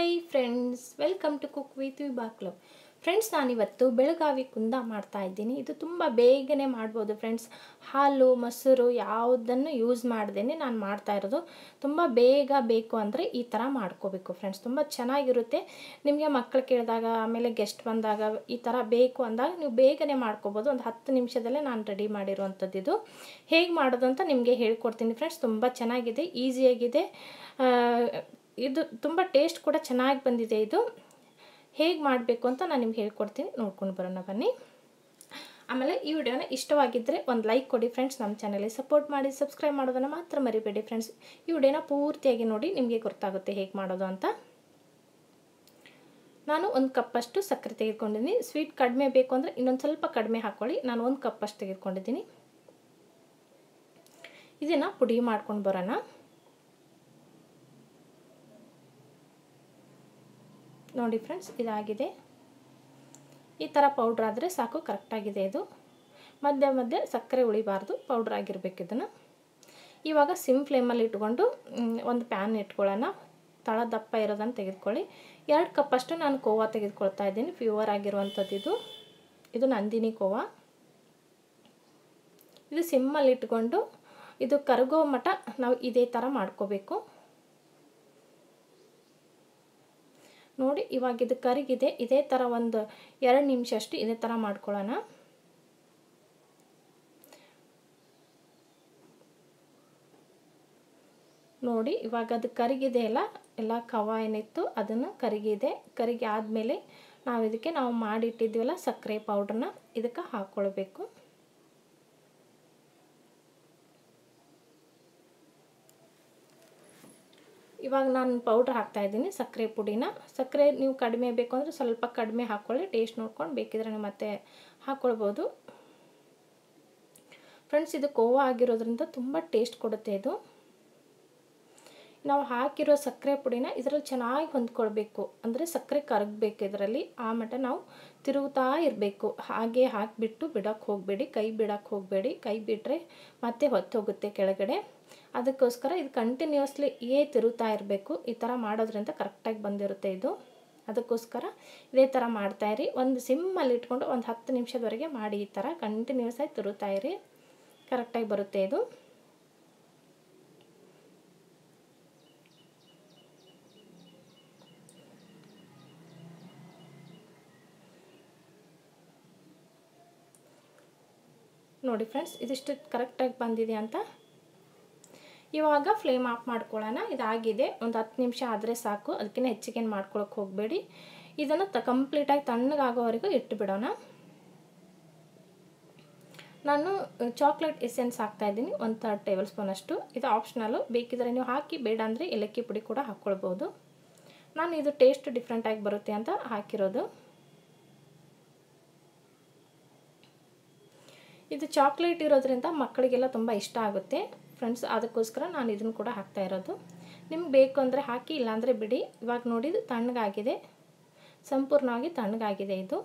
Hi friends, welcome to cook with Vibha club. Friends, ನಾನಿವತ್ತು ಬೆಳಗಾವಿ ಕುಂದ ಮಾಡ್ತಾ ಇದ್ದೀನಿ. ಇದು ತುಂಬ ಬೇಗನೆ ಮಾಡ್ಬೋದು ಫ್ರೆಂಡ್ಸ್. ಹಾಲು ಮೊಸರು ಯಾವುದನ್ನು ಯೂಸ್ ಮಾಡ್ದೇನೆ ನಾನು ಮಾಡ್ತಾ ಇರೋದು. ತುಂಬ ಬೇಗ ಬೇಕು ಅಂದರೆ ಈ ಥರ ಮಾಡ್ಕೋಬೇಕು ಫ್ರೆಂಡ್ಸ್. ತುಂಬ ಚೆನ್ನಾಗಿರುತ್ತೆ. ನಿಮಗೆ ಮಕ್ಕಳು ಕೇಳಿದಾಗ, ಆಮೇಲೆ ಗೆಸ್ಟ್ ಬಂದಾಗ ಈ ಥರ ಬೇಕು ಅಂದಾಗ ನೀವು ಬೇಗನೆ ಮಾಡ್ಕೋಬೋದು. ಒಂದು 10 ನಿಮಿಷದಲ್ಲೇ ನಾನು ರೆಡಿ ಮಾಡಿರುವಂಥದ್ದು. ಇದು ಹೇಗೆ ಮಾಡೋದು ಅಂತ ನಿಮಗೆ ಹೇಳ್ಕೊಡ್ತೀನಿ ಫ್ರೆಂಡ್ಸ್. ತುಂಬ ಚೆನ್ನಾಗಿದೆ, ಈಸಿಯಾಗಿದೆ. ಇದು ತುಂಬ ಟೇಸ್ಟ್ ಕೂಡ ಚೆನ್ನಾಗಿ ಬಂದಿದೆ. ಇದು ಹೇಗೆ ಮಾಡಬೇಕು ಅಂತ ನಾನು ನಿಮ್ಗೆ ಹೇಳ್ಕೊಡ್ತೀನಿ, ನೋಡ್ಕೊಂಡು ಬರೋಣ ಬನ್ನಿ. ಆಮೇಲೆ ಈ ವಿಡಿಯೋನ ಇಷ್ಟವಾಗಿದ್ದರೆ ಒಂದು ಲೈಕ್ ಕೊಡಿ ಫ್ರೆಂಡ್ಸ್. ನಮ್ಮ ಚಾನಲ್ಗೆ ಸಪೋರ್ಟ್ ಮಾಡಿ, ಸಬ್ಸ್ಕ್ರೈಬ್ ಮಾಡೋದನ್ನು ಮಾತ್ರ ಮರಿಬೇಡಿ ಫ್ರೆಂಡ್ಸ್. ಈ ವಿಡಿಯೋನ ಪೂರ್ತಿಯಾಗಿ ನೋಡಿ, ನಿಮಗೆ ಗೊತ್ತಾಗುತ್ತೆ ಹೇಗೆ ಮಾಡೋದು ಅಂತ. ನಾನು 1 ಕಪ್ಪಷ್ಟು ಸಕ್ಕರೆ ತೆಗೆದುಕೊಂಡಿದ್ದೀನಿ. ಸ್ವೀಟ್ ಕಡಿಮೆ ಬೇಕು ಅಂದರೆ ಇನ್ನೊಂದು ಸ್ವಲ್ಪ ಕಡಿಮೆ ಹಾಕ್ಕೊಳ್ಳಿ. ನಾನು 1 ಕಪ್ಪಷ್ಟು ತೆಗೆದುಕೊಂಡಿದ್ದೀನಿ. ಇದನ್ನು ಪುಡಿ ಮಾಡ್ಕೊಂಡು ಬರೋಣ. ನೋಡಿ ಫ್ರೆಂಡ್ಸ್, ಇದಾಗಿದೆ. ಈ ಥರ ಪೌಡ್ರ್ ಆದರೆ ಸಾಕು, ಕರೆಕ್ಟಾಗಿದೆ. ಇದು ಮಧ್ಯೆ ಮಧ್ಯೆ ಸಕ್ಕರೆ ಉಳಿಬಾರ್ದು, ಪೌಡ್ರ್ ಆಗಿರಬೇಕು. ಇದನ್ನು ಇವಾಗ ಸಿಮ್ ಫ್ಲೇಮಲ್ಲಿ ಇಟ್ಕೊಂಡು ಒಂದು ಪ್ಯಾನ್ ಇಟ್ಕೊಳ್ಳೋಣ. ತಳ ದಪ್ಪ ಇರೋದನ್ನು ತೆಗೆದುಕೊಳ್ಳಿ. 2 ಕಪ್ಪಷ್ಟು ನಾನು ಖೋವಾ ತೆಗೆದುಕೊಳ್ತಾ ಇದ್ದೀನಿ. ಪ್ಯೂರ್ ಆಗಿರುವಂಥದ್ದು ಇದು ನಂದಿನಿ ಖೋವಾ. ಇದು ಸಿಮ್ಮಲ್ಲಿ ಇಟ್ಕೊಂಡು ಇದು ಕರಗೋ ಮಟ್ಟ ನಾವು ಇದೇ ಥರ ಮಾಡ್ಕೋಬೇಕು. ನೋಡಿ, ಇವಾಗ ಇದು ಕರಗಿದೆ. ಇದೇ ಥರ ಒಂದು 2 ನಿಮಿಷ ಅಷ್ಟು ಇದೇ ಥರ ಮಾಡ್ಕೊಳ್ಳೋಣ. ನೋಡಿ, ಇವಾಗ ಅದು ಕರಗಿದೆ. ಎಲ್ಲ ಖೋವಾ ಏನಿತ್ತು ಅದನ್ನು ಕರಗಿ ಆದಮೇಲೆ ನಾವು ಮಾಡಿಟ್ಟಿದ್ದೀವಲ್ಲ ಸಕ್ಕರೆ ಪೌಡ್ರನ್ನ ಇದಕ್ಕೆ ಹಾಕ್ಕೊಳ್ಬೇಕು. ಇವಾಗ ನಾನು ಪೌಡ್ರ್ ಹಾಕ್ತಾಯಿದ್ದೀನಿ, ಸಕ್ಕರೆ ಪುಡಿನ. ಸಕ್ಕರೆ ನೀವು ಕಡಿಮೆ ಬೇಕು ಅಂದರೆ ಸ್ವಲ್ಪ ಕಡಿಮೆ ಹಾಕ್ಕೊಳ್ಳಿ. ಟೇಸ್ಟ್ ನೋಡ್ಕೊಂಡು ಬೇಕಿದ್ರೆ ನೀವು ಮತ್ತೆ ಹಾಕ್ಕೊಳ್ಬೋದು ಫ್ರೆಂಡ್ಸ್. ಇದು ಖೋವಾ ಆಗಿರೋದ್ರಿಂದ ತುಂಬ ಟೇಸ್ಟ್ ಕೊಡುತ್ತೆ. ಇದು ನಾವು ಹಾಕಿರೋ ಸಕ್ಕರೆ ಪುಡಿನ ಇದರಲ್ಲಿ ಚೆನ್ನಾಗಿ ಹೊಂದ್ಕೊಳ್ಬೇಕು. ಅಂದರೆ ಸಕ್ಕರೆ ಕರಗಬೇಕು ಇದರಲ್ಲಿ. ಆ ಮಟ್ಟ ನಾವು ತಿರುಗುತ್ತಾ ಇರಬೇಕು. ಹಾಗೆ ಹಾಕಿಬಿಟ್ಟು ಬಿಡೋಕ್ಕೆ ಹೋಗಬೇಡಿ, ಕೈ ಬಿಡೋಕ್ಕೆ ಹೋಗಬೇಡಿ. ಕೈ ಬಿಟ್ಟರೆ ಮತ್ತೆ ಹೊತ್ತೋಗುತ್ತೆ ಕೆಳಗಡೆ. ಅದಕ್ಕೋಸ್ಕರ ಇದು ಕಂಟಿನ್ಯೂಸ್ಲಿ ತಿರುಗ್ತಾ ಇರಬೇಕು. ಈ ಥರ ಮಾಡೋದ್ರಿಂದ ಕರೆಕ್ಟಾಗಿ ಬಂದಿರುತ್ತೆ ಇದು. ಅದಕ್ಕೋಸ್ಕರ ಇದೇ ಥರ ಮಾಡ್ತಾಯಿರಿ. ಒಂದು ಸಿಮ್ಮಲ್ಲಿ ಇಟ್ಕೊಂಡು ಒಂದು 10 ನಿಮಿಷದವರೆಗೆ ಮಾಡಿ. ಈ ಥರ ಕಂಟಿನ್ಯೂಸ್ ಆಗಿ ತಿರುಗ್ತಾ ಇರಿ, ಕರೆಕ್ಟಾಗಿ ಬರುತ್ತೆ ಇದು. ನೋಡಿ ಫ್ರೆಂಡ್ಸ್, ಇದಿಷ್ಟು ಕರೆಕ್ಟಾಗಿ ಬಂದಿದೆ ಅಂತ. ಇವಾಗ ಫ್ಲೇಮ್ ಆಫ್ ಮಾಡ್ಕೊಳ್ಳೋಣ. ಇದಾಗಿದೆ. ಒಂದು 10 ನಿಮಿಷ ಆದರೆ ಸಾಕು, ಅದಕ್ಕಿಂತ ಹೆಚ್ಚಿಗೇನು ಮಾಡ್ಕೊಳಕ್ಕೆ ಹೋಗಬೇಡಿ. ಇದನ್ನು ಕಂಪ್ಲೀಟಾಗಿ ತಣ್ಣಗಾಗೋವರೆಗೂ ಇಟ್ಟು ಬಿಡೋಣ. ನಾನು ಚಾಕ್ಲೇಟ್ ಎಸೆನ್ಸ್ ಹಾಕ್ತಾಯಿದ್ದೀನಿ, 1/3 ಟೇಬಲ್ ಸ್ಪೂನ್ ಅಷ್ಟು. ಇದು ಆಪ್ಷನಲ್ಲು, ಬೇಕಿದ್ರೆ ನೀವು ಹಾಕಿ, ಬೇಡ ಅಂದರೆ ಏಲಕ್ಕಿ ಪುಡಿ ಕೂಡ ಹಾಕ್ಕೊಳ್ಬೋದು. ನಾನು ಇದು ಟೇಸ್ಟ್ ಡಿಫ್ರೆಂಟಾಗಿ ಬರುತ್ತೆ ಅಂತ ಹಾಕಿರೋದು. ಇದು ಚಾಕ್ಲೇಟ್ ಇರೋದ್ರಿಂದ ಮಕ್ಕಳಿಗೆಲ್ಲ ತುಂಬ ಇಷ್ಟ ಆಗುತ್ತೆ ಫ್ರೆಂಡ್ಸ್. ಅದಕ್ಕೋಸ್ಕರ ನಾನು ಇದನ್ನು ಕೂಡ ಹಾಕ್ತಾ ಇರೋದು. ನಿಮ್ಗೆ ಬೇಕು ಅಂದರೆ ಹಾಕಿ, ಇಲ್ಲಾಂದರೆ ಬಿಡಿ. ಇವಾಗ ನೋಡಿ, ಇದು ತಣ್ಣಗಾಗಿದೆ, ಸಂಪೂರ್ಣವಾಗಿ ತಣ್ಣಗಾಗಿದೆ ಇದು.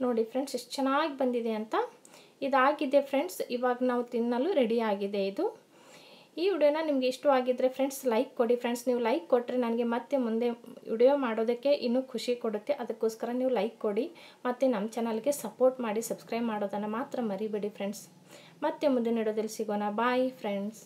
ನೋಡಿ ಫ್ರೆಂಡ್ಸ್, ಎಷ್ಟು ಚೆನ್ನಾಗಿ ಬಂದಿದೆ ಅಂತ. ಇದಾಗಿದೆ ಫ್ರೆಂಡ್ಸ್. ಇವಾಗ ನಾವು ತಿನ್ನಲು ರೆಡಿ ಆಗಿದೆ ಇದು. ಈ ವಿಡಿಯೋನ ನಿಮಗೆ ಇಷ್ಟವಾಗಿದ್ದರೆ ಫ್ರೆಂಡ್ಸ್ ಲೈಕ್ ಕೊಡಿ ಫ್ರೆಂಡ್ಸ್. ನೀವು ಲೈಕ್ ಕೊಟ್ಟರೆ ನನಗೆ ಮತ್ತೆ ಮುಂದೆ ವಿಡಿಯೋ ಮಾಡೋದಕ್ಕೆ ಇನ್ನೂ ಖುಷಿ ಕೊಡುತ್ತೆ. ಅದಕ್ಕೋಸ್ಕರ ನೀವು ಲೈಕ್ ಕೊಡಿ. ಮತ್ತು ನಮ್ಮ ಚಾನಲ್ಗೆ ಸಪೋರ್ಟ್ ಮಾಡಿ, ಸಬ್ಸ್ಕ್ರೈಬ್ ಮಾಡೋದನ್ನು ಮಾತ್ರ ಮರಿಬೇಡಿ ಫ್ರೆಂಡ್ಸ್. ಮತ್ತೆ ಮುಂದಿನ ವಿಡಿಯೋದಲ್ಲಿ ಸಿಗೋಣ. Bye friends.